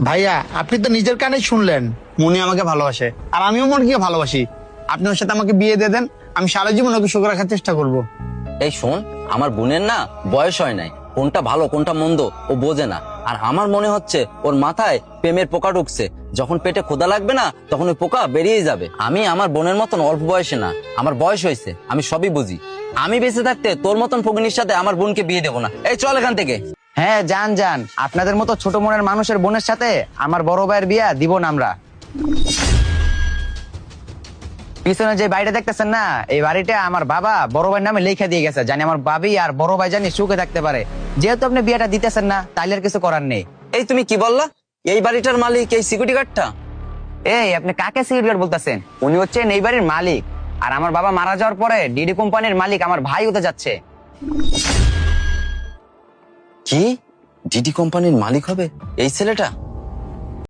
ভাইয়া আপনি তো নিজের কানে শুনলেন মনি আমাকে ভালোবাসে আর আমিও মনিকে ভালোবাসি। আপনি ওর সাথে আমাকে বিয়ে দিয়ে দেন, আমি সারা জীবন ওকে সুখে রাখার চেষ্টা করব। এই শোন, আমার বোনের না বয়স হয় নাই, কোনটা ভালো কোনটা মন্দ ও বোঝে না। আর আমার মনে হচ্ছে ওর মাথায় প্রেমের পোকা ঢুকছে। যখন পেটে ক্ষুধা লাগবে না তখন ওই পোকা বেরিয়ে যাবে। আমি আমার বোনের মতন অল্প বয়সে না, আমার বয়স হয়েছে, আমি সবই বুঝি। আমি বেঁচে থাকতে তোর মতন ফকিনীর সাথে আমার বোনকে বিয়ে দেবো না। এই চল এখান থেকে। হ্যাঁ যান যান, আপনাদের মতো ছোট মনের মানুষের বোনের সাথে আমার বড় ভাইয়ের বিয়া দিব না আমরা। পিছনে যে বাড়িটা দেখতেছেন না, এই বাড়িটা আমার বাবা বড় ভাইয়ের নামে লেখা দিয়ে গেছে, জানি আমার ভাবি আর বড় ভাই জানি সুখে থাকতে পারে। যেহেতু আপনি বিয়েটা দিতেছেন না, তাইলে আর কিছু করার নেই। এই তুমি কি বললা? এই বাড়িটার মালিক এই সিকিউরিটি গার্ডটা? এই আপনি কাকে সিকিউরিটি গার্ড বলতেছেন? উনি হচ্ছেন এই বাড়ির মালিক। আর আমার বাবা মারা যাওয়ার পরে ডিডি কোম্পানির মালিক আমার ভাই হতে যাচ্ছে। কি? ডিডি কোম্পানির মালিক হবে এই ছেলেটা?